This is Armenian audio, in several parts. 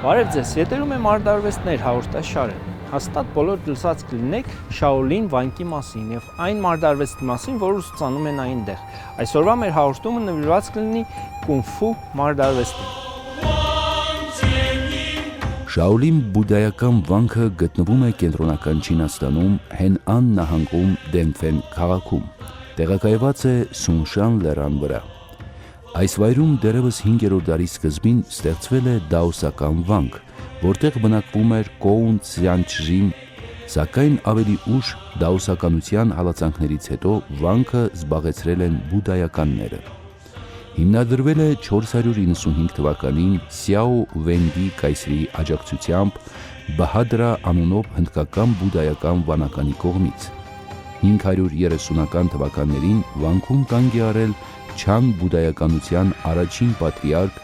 Բարև ձեզ, ետերում է Մարդարվեստներ հաղորդաշարը։ Հաստատ բոլոր լսած կլինեք Շաոլին վանքի մասին եւ այն մարդարվեստի մասին, որը ուսուցանում են այնտեղ։ Այսօրվա մեր հաղորդումը նվիրված կլինի կունգ-ֆու մարդարվեստին։ Շաոլին բուդդայական վանքը գտնվում է կենտրոնական Չինաստանում, Հենան նահանգում Դենֆեն քաղաքում։ Տեղակայված է Սունշան լեռան վրա։ Այս վայրում դեռևս 5-րդ դարի սկզբին ստեղծվել է դաոսական վանք, որտեղ բնակվում էր Կոուն Ցյանչժին, սակայն ավելի ուշ դաոսականության հալածանքներից հետո վանքը զբաղեցրել են բուդդայականները։ Հիմնադրվել է 495 թվականին Սյաո Վենդի կայսրի աջակցությամբ Բահադրա անունով հնդկական բուդդայական վանականի կողմից։ 530-ական թվականներին վանքում կանգ է առել Չան բուդդայականության առաջին պատրիարք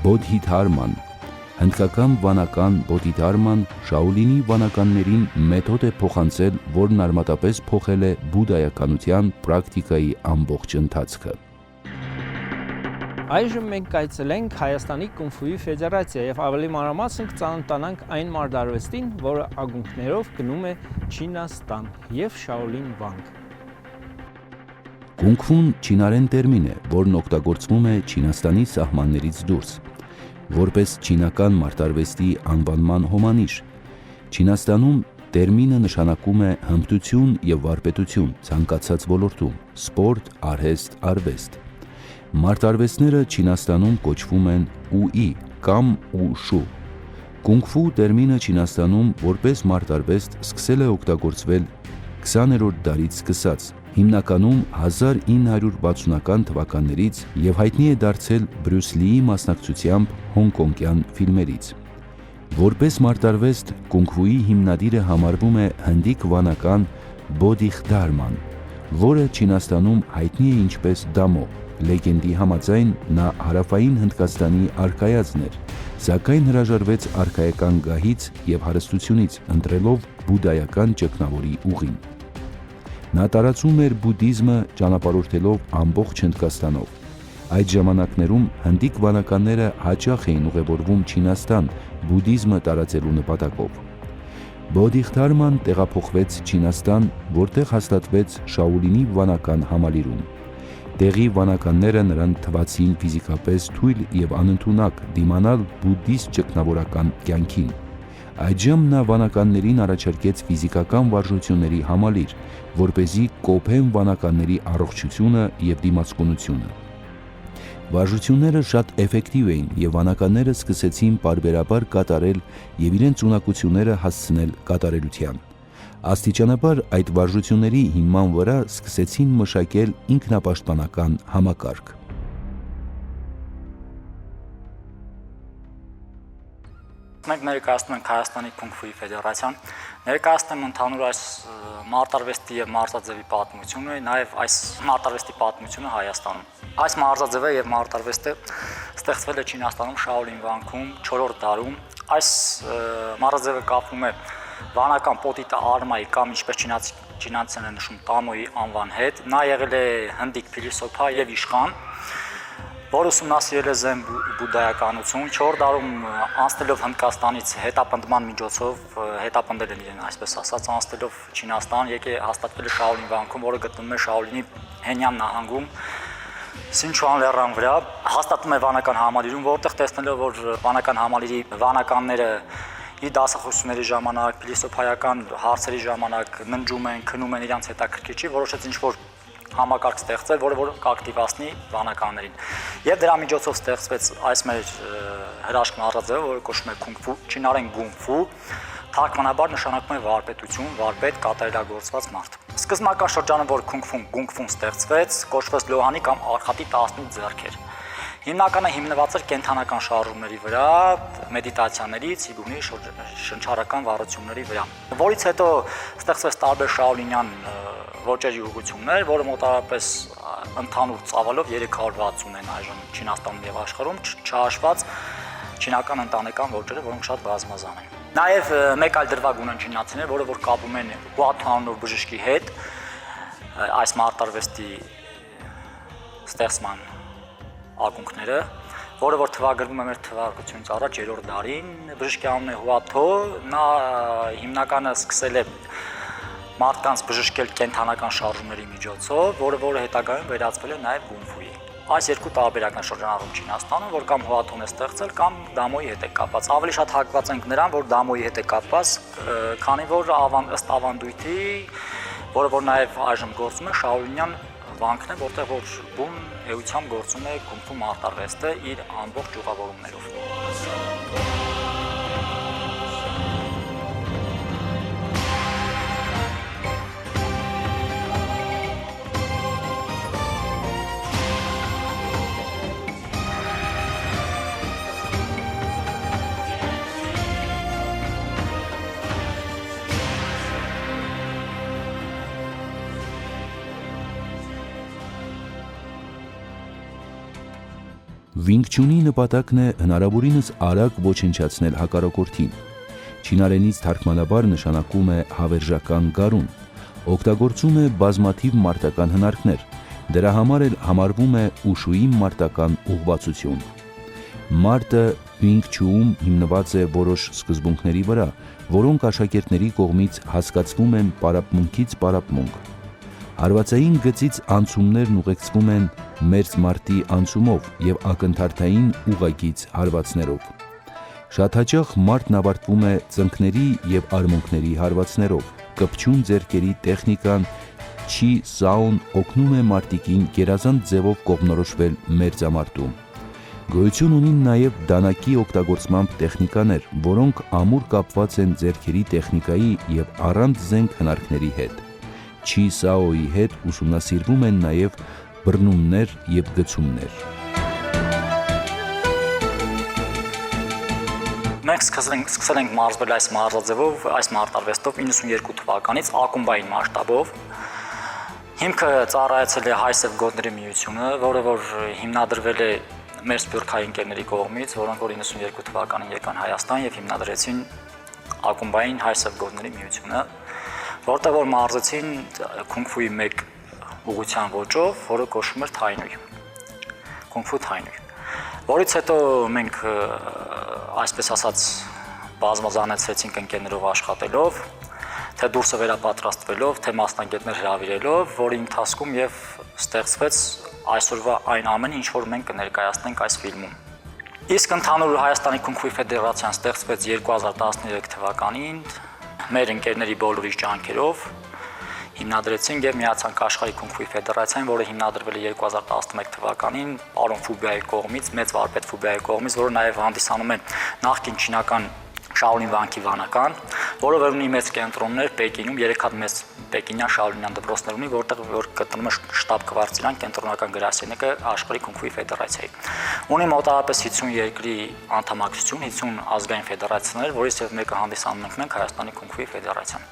Բոդհիդհարման։ Հնդկական վանական Բոդհիդհարման Շաոլինի վանականներին մեթոդ է փոխանցել, որն արմատապես փոխել է բուդդայականության պրակտիկայի ամբողջ ընթացքը։ Այժմ մենք այցելենք Հայաստանի կունգ-ֆուի ֆեդերացիա եւ ավելի մանրամասն կծանոթանանք այն մարդարվեստին, որը ագունքներով գնում է Չինաստան եւ Շաոլին վանք։ Կունգ-ֆուն չինարեն տերմին է, որն օգտագործվում է Չինաստանի սահմաններից դուրս, որպես չինական մարդարվեստի անվանման հոմանիշ։ Չինաստանում տերմինը նշանակում է հմտություն եւ վարպետություն ցանկացած ոլորտում՝ սպորտ, արհեստ, արվեստ։ Մարդարվեստները Չինաստանում կոչվում են ուի կամ ուշու։ Կունգ-ֆու տերմինը Չինաստանում որպես մարդարվեստ սկսել է օգտագործվել 20-րդ դարից սկսած, հիմնականում 1960-ական թվականներից եւ հայտնի է դարձել Բրյուս Լիի մասնակցությամբ հոնկոնգյան ֆիլմերից։ Որպես մարդարվեստ կունգ-ֆուի հիմնադիրը համարվում է հնդիկ վանական Բոդհիդհարման, որը Չինաստանում հայտնի է ինչպես Դամո։ Լեգենդի համաձայն նա հարավային Հնդկաստանի արքայազն էր, սակայն հրաժարվեց արքայական գահից եւ հարստությունից, ընտրելով բուդդայական ճգնավորի ուղին։ Նա տարածում էր բուդդիզմը ճանապարհորդելով ամբողջ Հնդկաստանով։ Այդ ժամանակներում հնդիկ վանականները հաճախ էին ուղևորվում Չինաստան բուդդիզմը տարածելու նպատակով։ Բոդհիդհարման տեղափոխվեց Չինաստան, որտեղ հաստատվեց Շաոլինի վանական համալիրում։ Տեղի վանականները նրան թվացին ֆիզիկապես թույլ եւ անընդունակ դիմանալ բուդդիստ ճգնավորական կյանքին։ Այժմ նա վանականներին առաջարկեց ֆիզիկական վարժությունների համալիր, որպեսզի կոփեն վանականների առողջությունը եւ դիմացկունությունը։ Վարժությունները շատ էֆեկտիվ էին եւ վանականները սկսեցին պարբերաբար կատարել եւ իրենց ունակությունները հասցնել կատարելության։ Աստիճանաբար այդ վարժությունների հիման վրա սկսեցին մշակել ինքնապաշտպանական համակարգ։ Մենք ներկայացնում ենք Հայաստանի կունգ-ֆուի ֆեդերացիան, ներկայացնում ենք ընդհանուր այս մարտարվեստի եւ մարտաձևի պատմությունը, նաեւ այս մարտարվեստի պատմությունը Հայաստանում։ Այս մարտաձևը եւ մարտարվեստը ստեղծվել է Չինաստանում Շաոլին վանքում 4-րդ դարում։ Այս մարտաձևը կապվում է վանական Պոդիտա Արմայի կամ ինչպես չինացիներն են նշում Տամոյի անվան հետ։ Նա եղել է հնդիկ փիլիսոփա եւ իշխան, որը ուսումնասիրել է Զեն բուդդայականություն, 4 դարում անցնելով Հնդկաստանից հետապնդման միջոցով հետապնդել են իրեն, այսպես ասած, անցնելով Չինաստան, եկե հաստատվել է Շաոլին վանքում, որը գտնվում է Շաոլինի Հենյան նահանգում Սինչուան լեռան վրա, հաստատվում է վանական համալիրում, որտեղ տեսնելով, որ վանական համալիրի վանականները իր դասախոսությունների ժամանակ, փիլիսոփայական հարցերի ժամանակ ննջում են, քնում են, իրանց հետաքրքիր չի, որոշեց ինչ-որ համակարգ ստեղծել, որը կակտիվացնի վանականներին։ Եվ դրա միջոցով ստեղծվեց այս մեր հրաշք մարտաձևը, որը կոչվում է կունգ-ֆու, չինարեն գունգ-ֆու, թարգմանաբար նշանակում է վարպետություն, վարպետ, կատարելագործված մարդ։ Սկզբնական շրջանում, որ կունգ-ֆուն ստեղծվեց, կոչվեց Լոհանի կամ Արխատի 18 ձեռքեր։ Հիմնականը հիմնված էր կենթանական շարժումների վրա, մեդիտացիաների, ցիգունի շնչառական վարությունների վրա, որից հետո ստեղծվեց տարբեր շաոլինյան ոճերի ուղղություններ, որը մոտավորապես ընդհանուր ծավալով 360 են այժմ Չինաստանում եւ աշխարհում, չհաշված չինական ընտանեկան ոճերը, որոնք շատ բազմազան են։ Նաեւ մեկ այլ դրվագ ունեն չինացիներ, որը որ կապում են Հուաթանով բժշկի հետ, այս մարտարվեստի ստեղծման ակունքները, որը որ թվագրվում է մեր թվարկությունից առաջ 3-րդ դարին, բժշկի անունն է Հուաթո, նա հիմնականը սկսել է մարդկանց բժշկել կենթանական շարժումների միջոցով, որը հետագայում վերածվել է նաև գունֆուի։ Այս երկու տարբերակն շրջանառում Չինաստանում, որ կամ Հուաթոն է ստեղծել, կամ Դամոյի հետ է կապված։ Ավելի շատ հակված ենք նրան, որ Դամոյի հետ է կապված, քանի որ ըստ ավանդույթի, որը որ նաև այժմ գործում է, շաոլինյան վանքն է, որտեղ որ բուն էությամբ գործում է գունֆու մարտարվեստը իր ամբողջ ճյուղավորումներով։ Վինգ Չունի նպատակն է հնարավորինս արագ ոչնչացնել հակառակորդին։ Չինարենից թարգմանաբար նշանակում է հավերժական գարուն, օգտագործում է բազմաթիվ մարտական հնարքներ, դրա համար էլ համարվում է ուշուի մարտական ուղղվածություն։ Մարտը Վինգ Չուում հիմնված է որոշ սկզբունքների վրա, որոնք աշակերտների կողմից հասկացվում են պարապմունքից պարապմունք։ Հարվածային գծից անցումներն ուղեկցվում են մերձ մարտի անցումով և ակնթարթային ուղղագիծ հարվածներով։ Շատ հաճախ մարտն ավարտվում է ծնկների և արմունկների հարվածներով։ Կպչուն ձեռքերի տեխնիկան Չի Սաուն օգնում է մարտիկին գերազանց ձևով կողմնորոշվել մերձամարտում։ Գոյություն ունին նաև դանակի օգտագործմամբ տեխնիկաներ, որոնք ամուր կապված են ձեռքերի տեխնիկայի և առանց զենք հնարքների հետ։ Չի Սաոյի հետ ուսումնասիրվում են նաև բռնումներ և գցումներ։ Մենք սկսել ենք մարզվել այս մարզաձևով, այս մարտարվեստով 92 թվականից ակումբային մասշտաբով։ Հիմքը ծառայեցել է Հայ Սևգոտների միությունը, որը որ հիմնադրվել է մեր սփյուռքահայ ընկերների կողմից, որոնք որ 92 թվականին եկան Հայաստան և հիմնադրեցին ակումբային Հայ Սևգոտների միությունը, որտեղ որ մարզեցին քունգֆուի մեկ ուղղության ոճով, որը կոչվում էր թայնույ, քունգֆու թայնույ, որից հետո մենք այսպես ասած բազմազանեցրեցինք ընկերներով աշխատելով, թե դուրսը վերապատրաստվելով, թե մասնագետներ հրավիրելով, որի ընթացքում և ստեղծվեց այսօրվա այն ամենը, ինչ որ մենք կներկայացնենք այս ֆիլմում։ Իսկ ընդհանուր Հայաստանի քունգֆուի ֆեդերացիան ստեղծվեց 2013 թվականին, մեր ընկերների բոլորի ջանքերով հիմնադրեցինք և միացանք աշխարհի քունգֆուի ֆեդերացիային, որը հիմնադրվել է 2011 թվականին պարոն Ֆուբիայի կողմից, մեծ վարպետ Ֆուբիայի կողմից, որը նաև հանդիսանում է նախկին չինական Շաոլին վանքի վանական, որը որ ունի մեծ կենտրոններ Պեկինում, 3 հատ մեծ պեկինյան շաոլինյան դպրոցներ ունի, որտեղ որ գտնվում է շտաբ կվարձիրան կենտրոնական գրասենյակը աշխարհի քունգֆուի ֆեդերացիայի։ Ունի մոտավորապես 50 երկրի անդամակցություն, 50 ազգային ֆեդերացիաներ, որից եւ մեկը հանդիսանում ենք մենք Հայաստանի քունգֆուի ֆեդերացիան։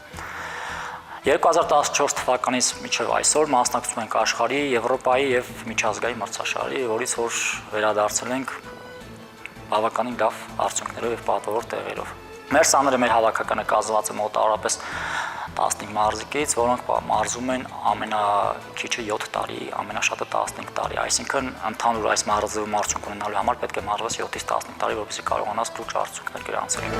2014 թվականից մինչև այսօր մասնակցում ենք աշխարհի, Եվրոպայի եւ միջազգային մրցաշարի, որից որ վերադարձել ենք բավականին լավ արդյունքներով եւ պատվավոր տեղերով։ Մեր սաները մեր հավաքականը կազմված է մոտավորապես 15 մարզիկից, որոնք մարզում են ամենաքիչը 7 տարի, ամենաշատը 15 տարի, այսինքն ընդհանուր այս մարզվում արդյունք ունենալու համար պետք է մարզվես 7-ից 15 տարի, որպեսզի կարողանաս լուրջ արդյունքներ գրանցել։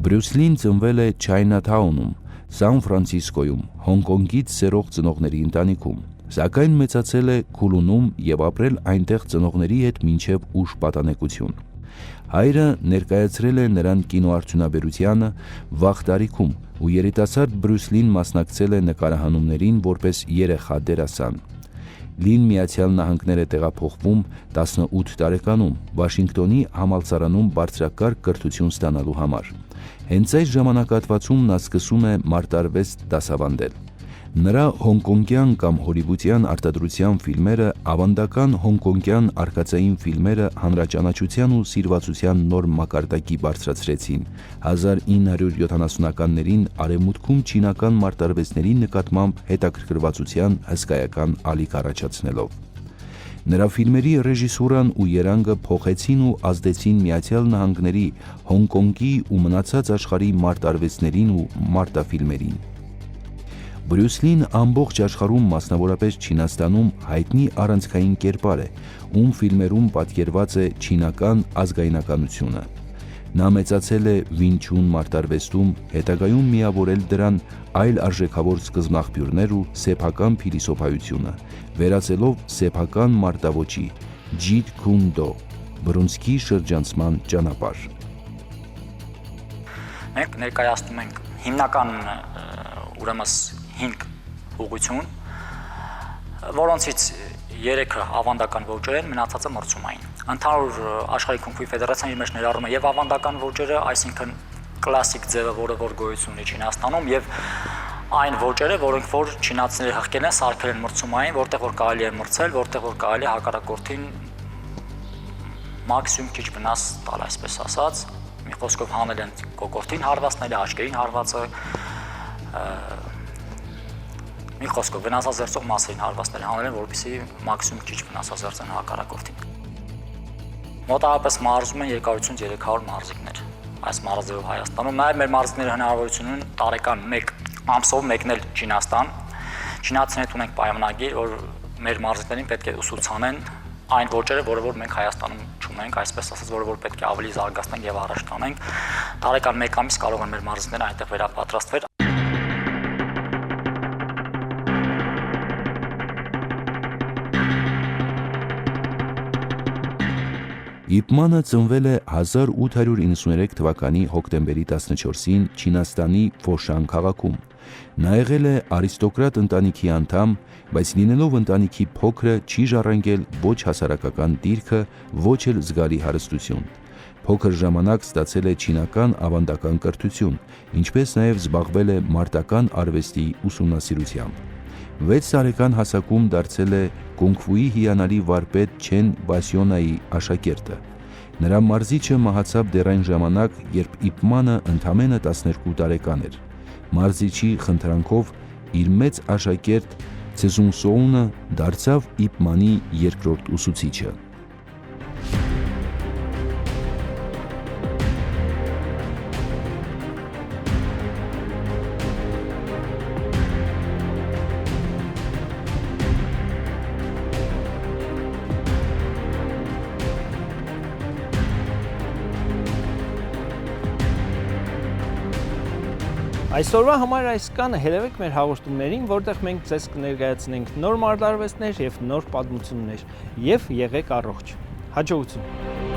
Բրյուս Լին ծնվել է Չայնաթաունում, Սան Ֆրանցիսկոյում, Հոնկոնգից սերող ծնողների ընտանիքում, սակայն մեծացել է Քուլունում և ապրել այնտեղ ծնողների հետ մինչև ուշ պատանեկություն։ Հայրը ներկայացրել է նրան կինոարդյունաբերությանը վաղ տարիքում, ու երիտասարդ Բրյուս Լին մասնակցել է նկարահանումներին որպես երեխա դերասան։ Լին Միացյալ Նահանգներ է տեղափոխվում 18 տարեկանում, Վաշինգտոնի համալսարանում բարձրակարգ կրթություն ստանալու համար։ Հենց այս ժամանակահատվածում նա սկսում է մարտարվեստ դասավանդել։ Նրա հոնկոնգյան կամ հոլիվուդյան արտադրության ֆիլմերը ավանդական հոնկոնգյան արկածային ֆիլմերը հանրաճանաչության ու սիրվածության նոր մակարդակի բարձրացրեցին 1970-ականներին արևմուտքում չինական մարտարվեստների նկատմամբ հետաքրքրվածության հսկայական ալիք առաջացնելով։ Նրա ֆիլմերի ռեժիսուրան ու երանգը փոխեցին ու ազդեցին Միացյալ Նահանգների, Հոնկոնգի ու մնացած աշխարհի մարտարվեստներին ու մարտաֆիլմերին։ Բրյուս Լին ամբողջ աշխարհում, մասնավորապես Չինաստանում հայտնի առանցքային կերպար է, ում ֆիլմերում պատկերված է չինական ազգայնականությունը։ Նա մեծացել է Վին Չուն մարտարվեստում, հետագայում միավորել դրան այլ արժեքավոր սկզբնաղբյուրներ ու սեփական փիլիսոփայությունը, վերածելով սեփական մարտավոճի Ջիտ Քուն Դո, բռունցքի շրջանցման ճանապարհ։ Մենք ներկայացնում ենք հիմնական ուրեմն 5 ուղղություն, որոնցից 3-ը ավանդական ոճեր են, մնացածը մրցումային։ Ընդհանուր աշխարհի քունգ-ֆուի ֆեդերացիան իր մեջ ներառում է եւ ավանդական ոճերը, այսինքն կլասիկ ձևը, որը որ գոյություն ունի Չինաստանում, եւ այն ոճերը, որոնք որ չինացիները հղկել են, սարքել են մրցումային, որտեղ որ կարելի է մրցել, որտեղ որ կարելի է հակառակորդին մաքսիմում քիչ վնաս տալ, այսպես ասած, մի խոսքով հանել են կոկորդին հարվածները, աչքերին հարվածը, մի խոսքով վնասազերծող մասերին հարվածներ հանել են, որպեսզի մաքսիմում քիչ վնասազերծեն հակառակորդին։ Մոտավորապես մարզում են երկարություն 300 մարզիկներ այս մարզերով Հայաստանում։ Նաև մեր մարզիկները հնարավորություն ունեն տարեկան 1 ամսով մեկնել Չինաստան։ Չինացիների հետ ունենք պայմանագիր, որ մեր մարզիկներին պետք է ուսուցանեն այն ոճերը, որը որ մենք Հայաստանում չունենք, այսպես ասած, որը որ պետք է ավելի զարգացնենք եւ առաջ տանենք։ Տարեկան 1 ամիս կարող են մեր մարզիկները այնտեղ վերապատրաստվել։ Իպ Մանը ծնվել է 1893 թվականի հոկտեմբերի 14-ին Չինաստանի Ֆոշան քաղաքում։ Նա եղել է արիստոկրատ ընտանիքի անդամ, բայց լինելով ընտանիքի փոքրը չի ժառանգել ոչ հասարակական դիրքը, ոչ էլ զգալի հարստություն։ Փոքր ժամանակ ստացել է չինական ավանդական կրթություն, ինչպես նաև զբաղվել է մարտական արվեստի ուսումնասիրությամբ։ 6 տարեկան հասակում դարձել է կունգ-ֆուի հիանալի վարպետ Չեն Բասյոնայի աշակերտը։ Նրա մարզիչը մահացավ դեռ այն ժամանակ, երբ Իպ Մանը ընդամենը 12 տարեկան էր։ Մարզիչի խնդրանքով իր մեծ աշակերտ Ցեզուն Սոունը դարձավ Իպ Մանի երկրորդ ուսուցիչը։ Այսօրվա համար այսքանը, հետևեք մեր հաղորդումներին, որտեղ մենք ձեզ կներկայացնենք նոր մարտարվեստներ եւ նոր պատմություններ, եւ եղեք առողջ։ Հաջողություն։